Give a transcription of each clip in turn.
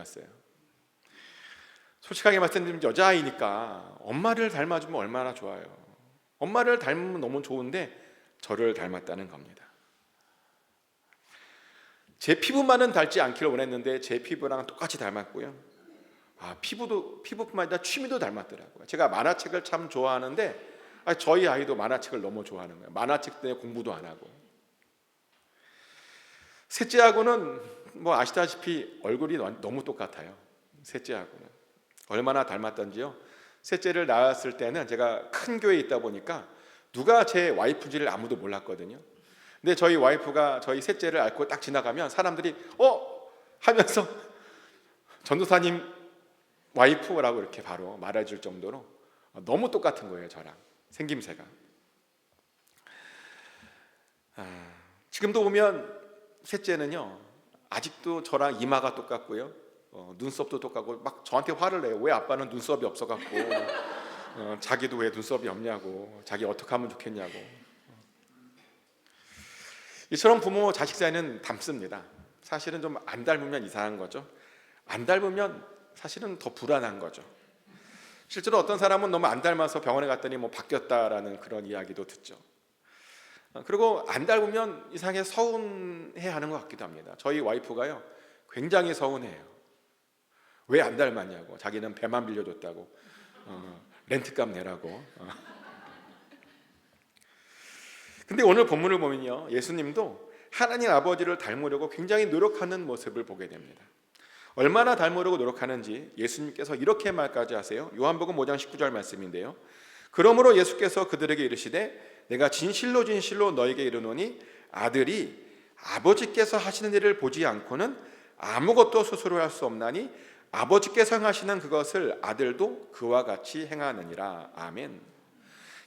닮았어요. 솔직하게 말씀드리면 여자아이니까 엄마를 닮아주면 얼마나 좋아요. 엄마를 닮으면 너무 좋은데 저를 닮았다는 겁니다. 제 피부만은 닮지 않기를 원했는데 제 피부랑 똑같이 닮았고요. 피부뿐만 아니라 취미도 닮았더라고요. 제가 만화책을 참 좋아하는데 저희 아이도 만화책을 너무 좋아하는 거예요. 만화책 때문에 공부도 안 하고. 셋째하고는 아시다시피 얼굴이 너무 똑같아요. 셋째하고는 얼마나 닮았던지요. 셋째를 낳았을 때는 제가 큰 교회에 있다 보니까 누가 제 와이프인지를 아무도 몰랐거든요. 근데 저희 와이프가 저희 셋째를 앓고 딱 지나가면 사람들이 하면서 전도사님 와이프라고 이렇게 바로 말해줄 정도로 너무 똑같은 거예요. 저랑 생김새가. 지금도 보면 셋째는요 아직도 저랑 이마가 똑같고요, 눈썹도 똑같고 막 저한테 화를 내요. 왜 아빠는 눈썹이 없어갖고 자기도 왜 눈썹이 없냐고, 자기 어떻게 하면 좋겠냐고. 이처럼 부모 자식 사이는 닮습니다. 사실은 좀 안 닮으면 이상한 거죠. 안 닮으면 사실은 더 불안한 거죠. 실제로 어떤 사람은 너무 안 닮아서 병원에 갔더니 바뀌었다라는 그런 이야기도 듣죠. 그리고 안 닮으면 이상하게 서운해하는 것 같기도 합니다. 저희 와이프가요 굉장히 서운해요. 왜 안 닮았냐고, 자기는 배만 빌려줬다고, 렌트값 내라고. 근데 오늘 본문을 보면요 예수님도 하나님 아버지를 닮으려고 굉장히 노력하는 모습을 보게 됩니다. 얼마나 닮으려고 노력하는지 예수님께서 이렇게 말까지 하세요. 요한복음 5장 19절 말씀인데요, 그러므로 예수께서 그들에게 이르시되 내가 진실로 진실로 너에게 이르노니 아들이 아버지께서 하시는 일을 보지 않고는 아무것도 스스로 할 수 없나니 아버지께서 행하시는 그것을 아들도 그와 같이 행하느니라. 아멘.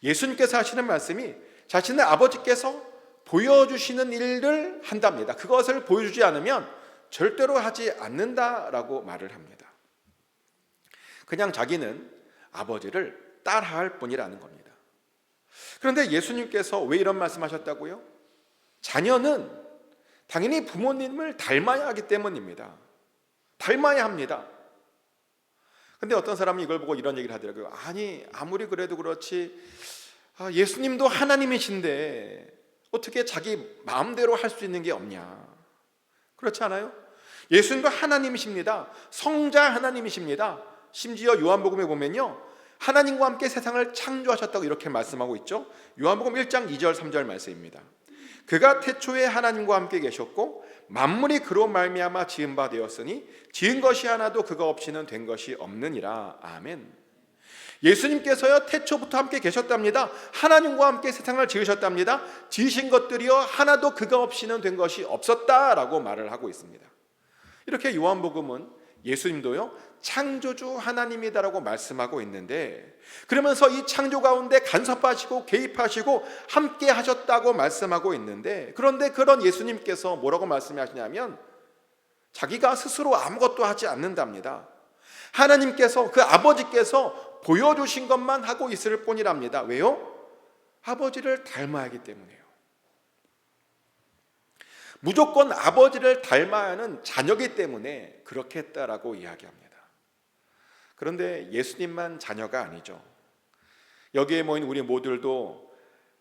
예수님께서 하시는 말씀이 자신의 아버지께서 보여주시는 일을 한답니다. 그것을 보여주지 않으면 절대로 하지 않는다라고 말을 합니다. 그냥 자기는 아버지를 따라할 뿐이라는 겁니다. 그런데 예수님께서 왜 이런 말씀하셨다고요? 자녀는 당연히 부모님을 닮아야 하기 때문입니다. 닮아야 합니다. 근데 어떤 사람이 이걸 보고 이런 얘기를 하더라고요. 아니 아무리 그래도 그렇지 예수님도 하나님이신데 어떻게 자기 마음대로 할 수 있는 게 없냐. 그렇지 않아요? 예수님도 하나님이십니다. 성자 하나님이십니다. 심지어 요한복음에 보면요 하나님과 함께 세상을 창조하셨다고 이렇게 말씀하고 있죠. 요한복음 1장 2절 3절 말씀입니다. 그가 태초에 하나님과 함께 계셨고 만물이 그로 말미암아 지은 바 되었으니 지은 것이 하나도 그가 없이는 된 것이 없느니라. 아멘. 예수님께서요 태초부터 함께 계셨답니다. 하나님과 함께 세상을 지으셨답니다. 지으신 것들이요 하나도 그가 없이는 된 것이 없었다라고 말을 하고 있습니다. 이렇게 요한복음은 예수님도요 창조주 하나님이다라고 말씀하고 있는데, 그러면서 이 창조 가운데 간섭하시고 개입하시고 함께 하셨다고 말씀하고 있는데, 그런데 그런 예수님께서 뭐라고 말씀하시냐면 자기가 스스로 아무것도 하지 않는답니다. 하나님께서 그 아버지께서 보여주신 것만 하고 있을 뿐이랍니다. 왜요? 아버지를 닮아야 하기 때문에요. 무조건 아버지를 닮아야 하는 자녀이기 때문에 그렇게 했다라고 이야기합니다. 그런데 예수님만 자녀가 아니죠. 여기에 모인 우리 모두도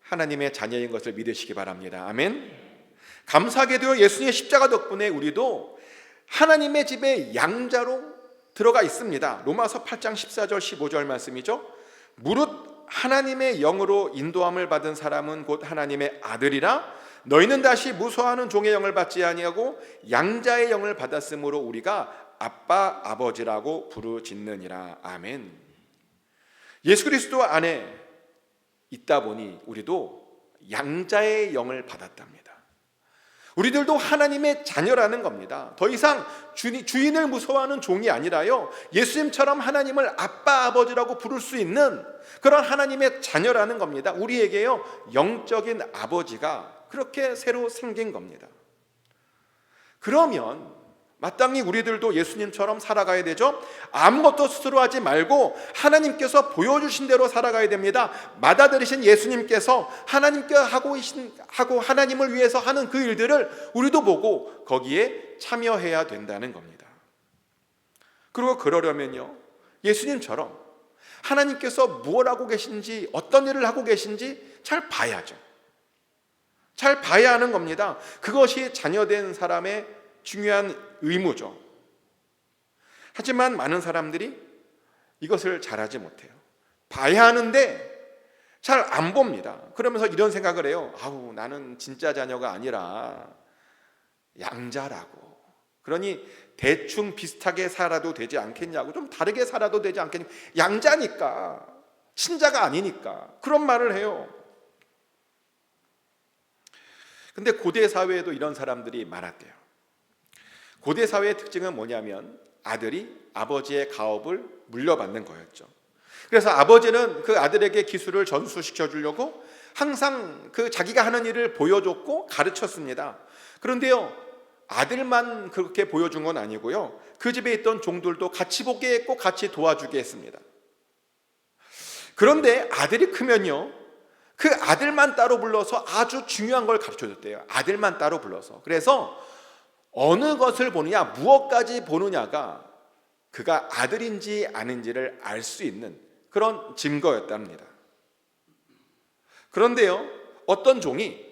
하나님의 자녀인 것을 믿으시기 바랍니다. 아멘. 감사하게도 예수님의 십자가 덕분에 우리도 하나님의 집에 양자로 들어가 있습니다. 로마서 8장 14절 15절 말씀이죠. 무릇 하나님의 영으로 인도함을 받은 사람은 곧 하나님의 아들이라. 너희는 다시 무소하는 종의 영을 받지 아니하고 양자의 영을 받았으므로 우리가 아빠 아버지라고 부르짖느니라. 아멘. 예수 그리스도 안에 있다 보니 우리도 양자의 영을 받았답니다. 우리들도 하나님의 자녀라는 겁니다. 더 이상 주인을 무서워하는 종이 아니라요 예수님처럼 하나님을 아빠 아버지라고 부를 수 있는 그런 하나님의 자녀라는 겁니다. 우리에게요 영적인 아버지가 그렇게 새로 생긴 겁니다. 그러면 마땅히 우리들도 예수님처럼 살아가야 되죠. 아무것도 스스로 하지 말고 하나님께서 보여주신 대로 살아가야 됩니다. 맏아들이신 예수님께서 하나님께 하고 하나님을 위해서 하는 그 일들을 우리도 보고 거기에 참여해야 된다는 겁니다. 그리고 그러려면요, 예수님처럼 하나님께서 무엇 하고 계신지, 어떤 일을 하고 계신지 잘 봐야죠. 잘 봐야 하는 겁니다. 그것이 자녀된 사람의 중요한 의무죠. 하지만 많은 사람들이 이것을 잘하지 못해요. 봐야 하는데 잘 안 봅니다. 그러면서 이런 생각을 해요. 아우, 나는 진짜 자녀가 아니라 양자라고. 그러니 대충 비슷하게 살아도 되지 않겠냐고, 좀 다르게 살아도 되지 않겠냐고, 양자니까, 친자가 아니니까 그런 말을 해요. 근데 고대 사회에도 이런 사람들이 많았대요. 고대 사회의 특징은 뭐냐면 아들이 아버지의 가업을 물려받는 거였죠. 그래서 아버지는 그 아들에게 기술을 전수시켜 주려고 항상 그 자기가 하는 일을 보여줬고 가르쳤습니다. 그런데요, 아들만 그렇게 보여준 건 아니고요, 그 집에 있던 종들도 같이 보게 했고 같이 도와주게 했습니다. 그런데 아들이 크면요, 그 아들만 따로 불러서 아주 중요한 걸 가르쳐줬대요. 아들만 따로 불러서. 그래서 어느 것을 보느냐, 무엇까지 보느냐가 그가 아들인지 아닌지를 알 수 있는 그런 증거였답니다. 그런데요, 어떤 종이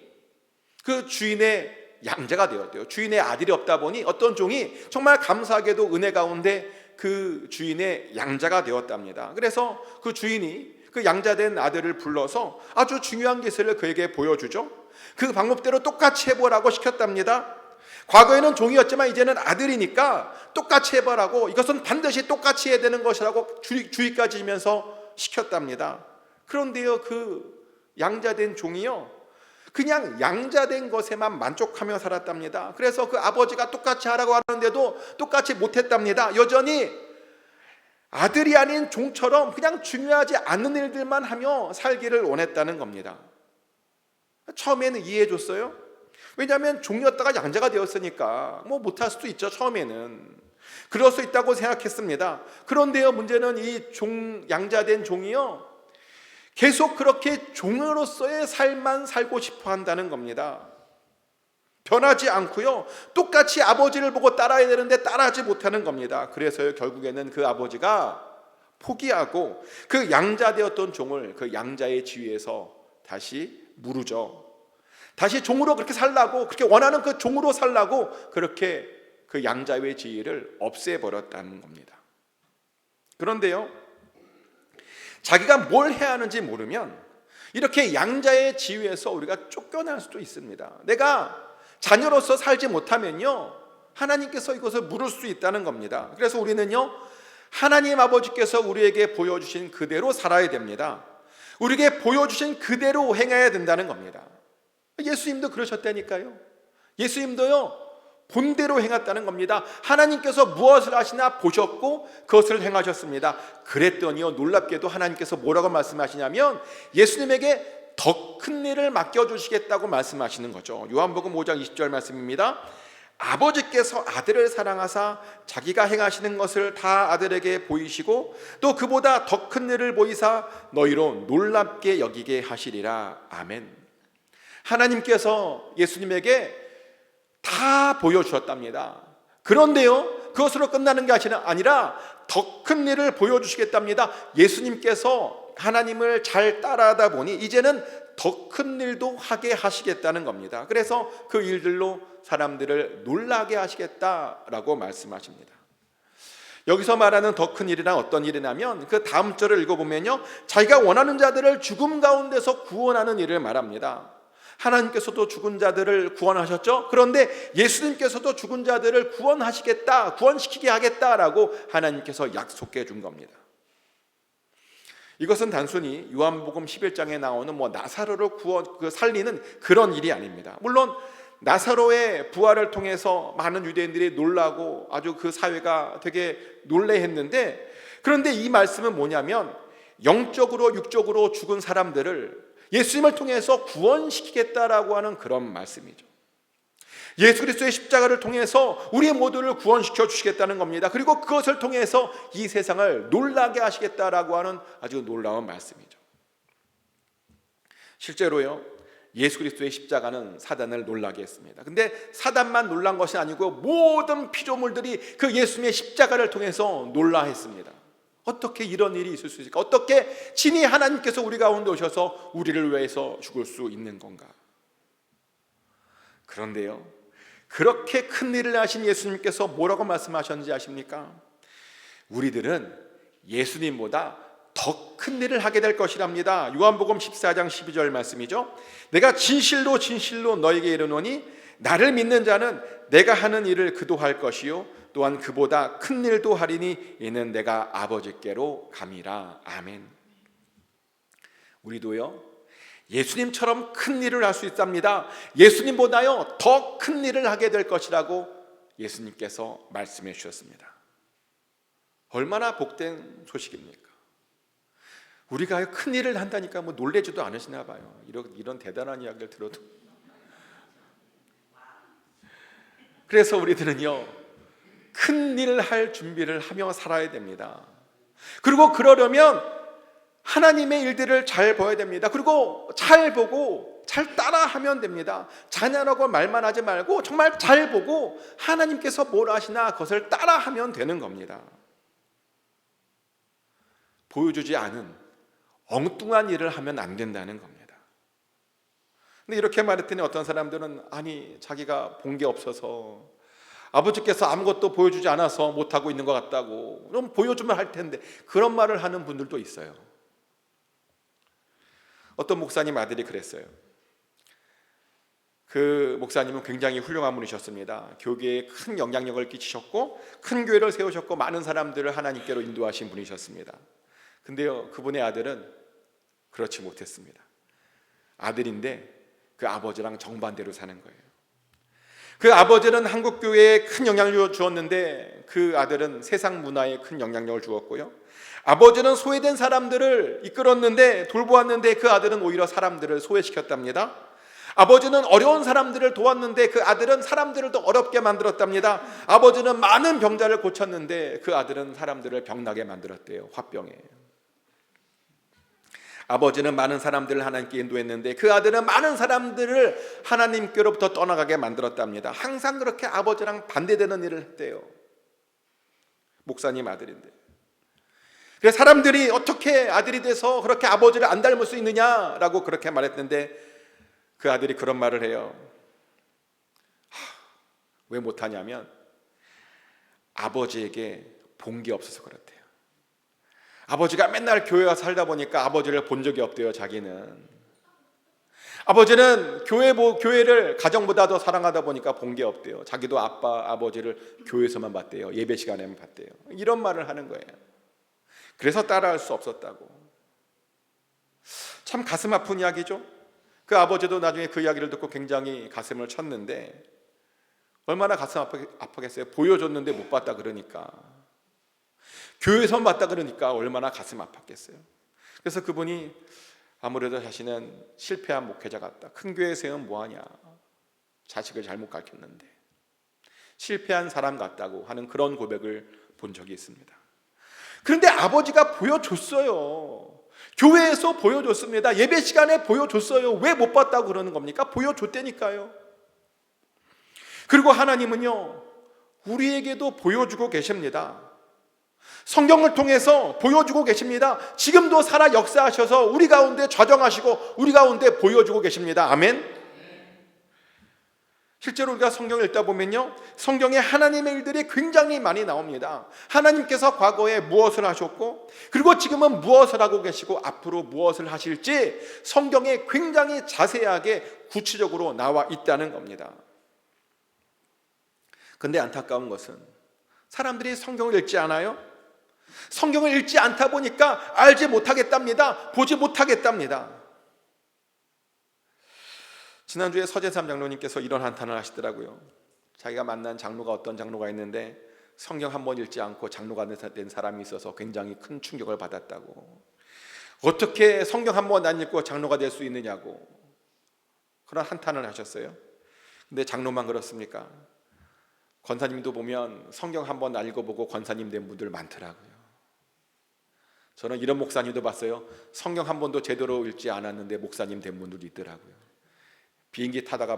그 주인의 양자가 되었대요. 주인의 아들이 없다 보니 어떤 종이 정말 감사하게도 은혜 가운데 그 주인의 양자가 되었답니다. 그래서 그 주인이 그 양자된 아들을 불러서 아주 중요한 기술을 그에게 보여주죠. 그 방법대로 똑같이 해보라고 시켰답니다. 과거에는 종이었지만 이제는 아들이니까 똑같이 해보라고, 이것은 반드시 똑같이 해야 되는 것이라고 주의까지 지면서 시켰답니다. 그런데요, 그 양자된 종이요, 그냥 양자된 것에만 만족하며 살았답니다. 그래서 그 아버지가 똑같이 하라고 하는데도 똑같이 못했답니다. 여전히 아들이 아닌 종처럼 그냥 중요하지 않은 일들만 하며 살기를 원했다는 겁니다. 처음에는 이해해 줬어요. 왜냐하면 종이었다가 양자가 되었으니까 뭐 못할 수도 있죠. 처음에는 그럴 수 있다고 생각했습니다. 그런데요, 문제는 이 양자된 종이요, 계속 그렇게 종으로서의 삶만 살고 싶어 한다는 겁니다. 변하지 않고요, 똑같이 아버지를 보고 따라야 되는데 따라하지 못하는 겁니다. 그래서요, 결국에는 그 아버지가 포기하고 그 양자되었던 종을 그 양자의 지위에서 다시 무르죠. 다시 종으로 그렇게 살라고, 그렇게 원하는 그 종으로 살라고 그렇게 그 양자의 지위를 없애버렸다는 겁니다. 그런데요, 자기가 뭘 해야 하는지 모르면 이렇게 양자의 지위에서 우리가 쫓겨날 수도 있습니다. 내가 자녀로서 살지 못하면요, 하나님께서 이것을 물을 수 있다는 겁니다. 그래서 우리는요, 하나님 아버지께서 우리에게 보여주신 그대로 살아야 됩니다. 우리에게 보여주신 그대로 행해야 된다는 겁니다. 예수님도 그러셨다니까요. 예수님도요, 본대로 행했다는 겁니다. 하나님께서 무엇을 하시나 보셨고 그것을 행하셨습니다. 그랬더니요, 놀랍게도 하나님께서 뭐라고 말씀하시냐면 예수님에게 더 큰 일을 맡겨주시겠다고 말씀하시는 거죠. 요한복음 5장 20절 말씀입니다. 아버지께서 아들을 사랑하사 자기가 행하시는 것을 다 아들에게 보이시고 또 그보다 더 큰 일을 보이사 너희로 놀랍게 여기게 하시리라. 아멘. 하나님께서 예수님에게 다 보여주셨답니다. 그런데요, 그것으로 끝나는 게 아니라 더 큰 일을 보여주시겠답니다. 예수님께서 하나님을 잘 따라하다 보니 이제는 더 큰 일도 하게 하시겠다는 겁니다. 그래서 그 일들로 사람들을 놀라게 하시겠다라고 말씀하십니다. 여기서 말하는 더 큰 일이란 어떤 일이냐면 그 다음 절을 읽어보면요, 자기가 원하는 자들을 죽음 가운데서 구원하는 일을 말합니다. 하나님께서도 죽은 자들을 구원하셨죠. 그런데 예수님께서도 죽은 자들을 구원하시겠다, 구원시키게 하겠다라고 하나님께서 약속해 준 겁니다. 이것은 단순히 요한복음 11장에 나오는 나사로를 살리는 그런 일이 아닙니다. 물론 나사로의 부활을 통해서 많은 유대인들이 놀라고 아주 그 사회가 되게 놀래했는데, 그런데 이 말씀은 뭐냐면 영적으로 육적으로 죽은 사람들을 예수님을 통해서 구원시키겠다라고 하는 그런 말씀이죠. 예수 그리스도의 십자가를 통해서 우리 모두를 구원시켜 주시겠다는 겁니다. 그리고 그것을 통해서 이 세상을 놀라게 하시겠다라고 하는 아주 놀라운 말씀이죠. 실제로요, 예수 그리스도의 십자가는 사단을 놀라게 했습니다. 근데 사단만 놀란 것이 아니고 모든 피조물들이 그 예수님의 십자가를 통해서 놀라했습니다. 어떻게 이런 일이 있을 수 있을까? 어떻게 친히 하나님께서 우리 가운데 오셔서 우리를 위해서 죽을 수 있는 건가? 그런데요, 그렇게 큰 일을 하신 예수님께서 뭐라고 말씀하셨는지 아십니까? 우리들은 예수님보다 더 큰 일을 하게 될 것이랍니다. 요한복음 14장 12절 말씀이죠. 내가 진실로 진실로 너에게 이르노니 나를 믿는 자는 내가 하는 일을 그도 할 것이요 또한 그보다 큰 일도 하리니 이는 내가 아버지께로 감이라. 아멘. 우리도요, 예수님처럼 큰 일을 할 수 있답니다. 예수님보다요 더 큰 일을 하게 될 것이라고 예수님께서 말씀해 주셨습니다. 얼마나 복된 소식입니까? 우리가 큰 일을 한다니까 뭐 놀래지도 않으시나 봐요. 이런 대단한 이야기를 들어도. 그래서 우리들은요, 큰 일을 할 준비를 하며 살아야 됩니다. 그리고 그러려면 하나님의 일들을 잘 봐야 됩니다. 그리고 잘 보고 잘 따라하면 됩니다. 자녀라고 말만 하지 말고 정말 잘 보고 하나님께서 뭘 하시나 그것을 따라하면 되는 겁니다. 보여주지 않은 엉뚱한 일을 하면 안 된다는 겁니다. 근데 이렇게 말했더니 어떤 사람들은 아니 자기가 본 게 없어서 아버지께서 아무것도 보여주지 않아서 못하고 있는 것 같다고, 그럼 보여주면 할 텐데, 그런 말을 하는 분들도 있어요. 어떤 목사님 아들이 그랬어요. 그 목사님은 굉장히 훌륭한 분이셨습니다. 교계에 큰 영향력을 끼치셨고 큰 교회를 세우셨고 많은 사람들을 하나님께로 인도하신 분이셨습니다. 근데요, 그분의 아들은 그렇지 못했습니다. 아들인데 그 아버지랑 정반대로 사는 거예요. 그 아버지는 한국 교회에 큰 영향력을 주었는데 그 아들은 세상 문화에 큰 영향력을 주었고요. 아버지는 소외된 사람들을 이끌었는데 돌보았는데 그 아들은 오히려 사람들을 소외시켰답니다. 아버지는 어려운 사람들을 도왔는데 그 아들은 사람들을 더 어렵게 만들었답니다. 아버지는 많은 병자를 고쳤는데 그 아들은 사람들을 병나게 만들었대요. 화병에. 아버지는 많은 사람들을 하나님께 인도했는데 그 아들은 많은 사람들을 하나님께로부터 떠나가게 만들었답니다. 항상 그렇게 아버지랑 반대되는 일을 했대요. 목사님 아들인데. 그래서 사람들이 어떻게 아들이 돼서 그렇게 아버지를 안 닮을 수 있느냐라고 그렇게 말했는데 그 아들이 그런 말을 해요. 왜 못하냐면 아버지에게 본 게 없어서 그렇대요. 아버지가 맨날 교회 와서 살다 보니까 아버지를 본 적이 없대요. 자기는 아버지는 교회를 가정보다 더 사랑하다 보니까 본 게 없대요. 자기도 아버지를 교회에서만 봤대요. 예배 시간에만 봤대요. 이런 말을 하는 거예요. 그래서 따라할 수 없었다고. 참 가슴 아픈 이야기죠. 그 아버지도 나중에 그 이야기를 듣고 굉장히 가슴을 쳤는데 얼마나 가슴 아프겠어요. 보여줬는데 못 봤다 그러니까, 교회에서 봤다 그러니까 얼마나 가슴 아팠겠어요. 그래서 그분이 아무래도 자신은 실패한 목회자 같다. 큰 교회 세우면 뭐하냐, 자식을 잘못 가르쳤는데 실패한 사람 같다고 하는 그런 고백을 본 적이 있습니다. 그런데 아버지가 보여줬어요. 교회에서 보여줬습니다. 예배 시간에 보여줬어요. 왜 못 봤다고 그러는 겁니까? 보여줬다니까요. 그리고 하나님은요, 우리에게도 보여주고 계십니다. 성경을 통해서 보여주고 계십니다. 지금도 살아 역사하셔서 우리 가운데 좌정하시고 우리 가운데 보여주고 계십니다. 아멘. 실제로 우리가 성경을 읽다 보면요, 성경에 하나님의 일들이 굉장히 많이 나옵니다. 하나님께서 과거에 무엇을 하셨고 그리고 지금은 무엇을 하고 계시고 앞으로 무엇을 하실지 성경에 굉장히 자세하게 구체적으로 나와 있다는 겁니다. 그런데 안타까운 것은 사람들이 성경을 읽지 않아요. 성경을 읽지 않다 보니까 알지 못하겠답니다. 보지 못하겠답니다. 지난주에 서재삼 장로님께서 이런 한탄을 하시더라고요. 자기가 만난 장로가 어떤 장로가 있는데 성경 한 번 읽지 않고 장로가 된 사람이 있어서 굉장히 큰 충격을 받았다고. 어떻게 성경 한 번 안 읽고 장로가 될 수 있느냐고 그런 한탄을 하셨어요. 근데 장로만 그렇습니까? 권사님도 보면 성경 한 번 읽어보고 권사님 된 분들 많더라고요. 저는 이런 목사님도 봤어요. 성경 한 번도 제대로 읽지 않았는데 목사님 된 분들도 있더라고요. 비행기 타다가